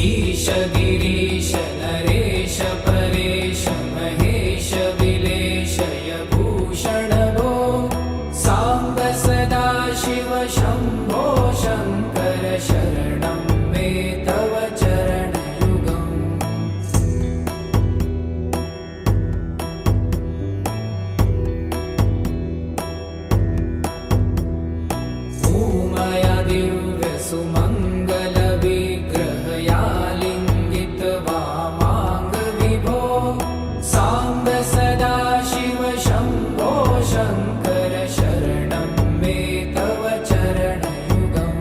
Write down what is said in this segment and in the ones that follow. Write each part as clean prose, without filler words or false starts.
ईश गिरीश नरेश परेश महेश विलेशय भूषण भो सांब सदा शिव शंभो शंकर शरणं मे तव चरणयुगम् उमया दिव्य सुमंगल विग्रहया लिंगित वामांग विभो सांब सदा शिव शंभो शंकर शरणं मे तव चरणयुगम्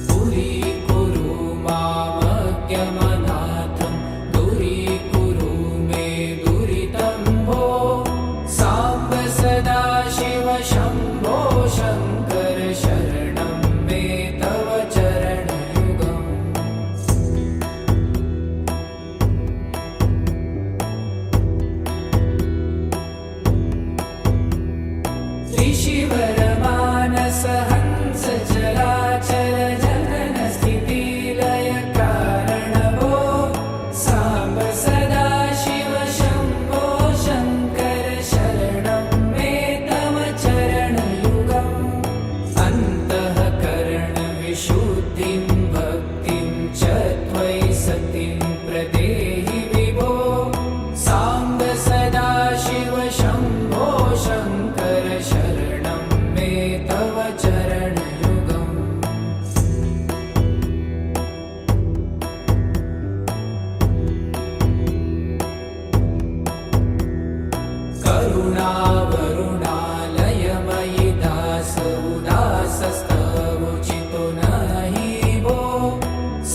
पुरीकुरु मामज्ञमनाथं दूरीकुरु मे दुरितं भो सांब सदा शिव शंभो शंकर शरणं मे तव चरणयुगम् ऋषिवर मानस हंस चराचर जनन स्थिति लय कारण भो सांब सदा शिव शंभो शंकर शरणं मे तव चरणयुगम् अन्तःकरण विशुद्धिं भक्तिं च त्वयि सतिं प्रदेहि विभो सांब सदा शिव शंभो शंकर शरणं मे तव चरणयुगम् करुणावरुणालयमयि दास उदासस्तवोचितो नहि भो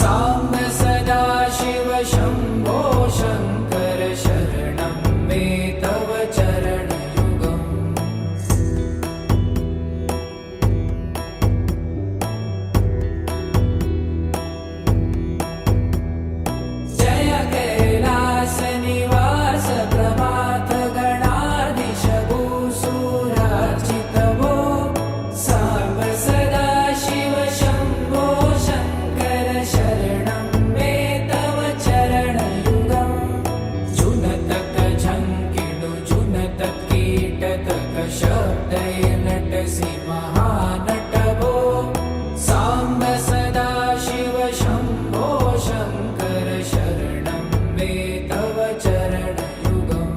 सांब सदा शिव शंभो शंकर शरणं मे तव चरणयुगम् जय कैलास निवास प्रमाथ गणाधीश भूसुरार्चित भो सांब सदा शिव शंभो शंकर शरणं मे तव चरणयुगम् जुनतक झंकिणु जुनतक कीटतक शब्दैर्नटसि महानट भो सांब सदा शिव शंभो शंकर शरणं मे तव चरणयुगम्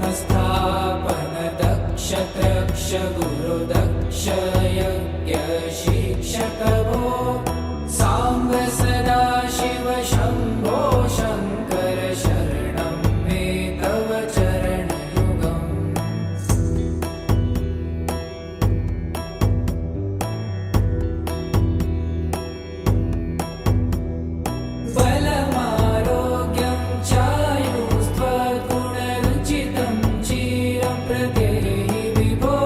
धर्मस्थापन दक्ष त्रक्ष गुरु दक्ष यज्ञ शिक्षक भो सांब सदा शिव शंभो शंकर शरणं मे तव चरणयुगम् बलमारोग्यं चायुस्त्वगुणरुचितं चिरं प्रदेहि विभो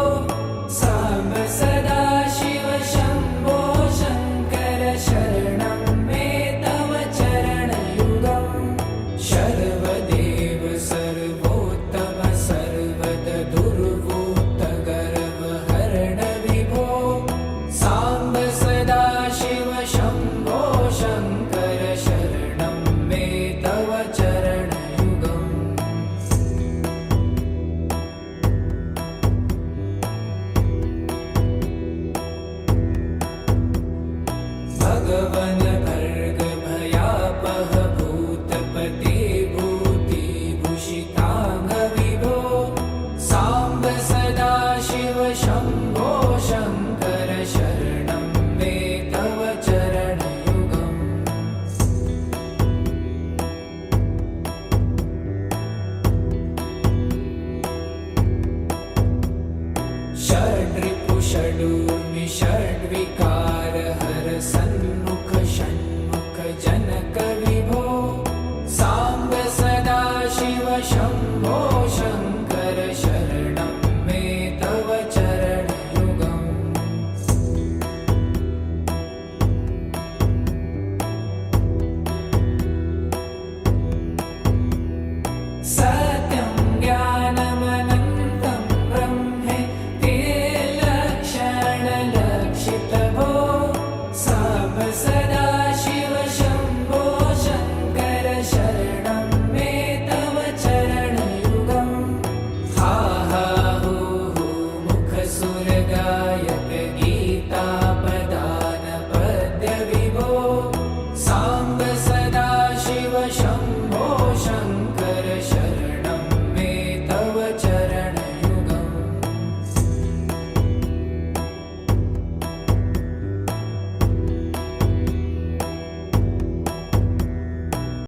सांब सदा शिव शंभो शंकर शरणं मे तव चरणयुगम् शर्वदेव सर्वोत्तम सर्वद दुर्वूत गर्वहरण विभो सांब सदा शिव शंभो शंकर शरणं मे तव चरणयुगम् भगवन भर्ग भयापह भूतपते भूतिभूषितांग विभो सांब सदा शिव शंभो शंकर शरणं मे तव चरणयुगम् षड्रिपु षडूर्मि षड्विकार हर सन्म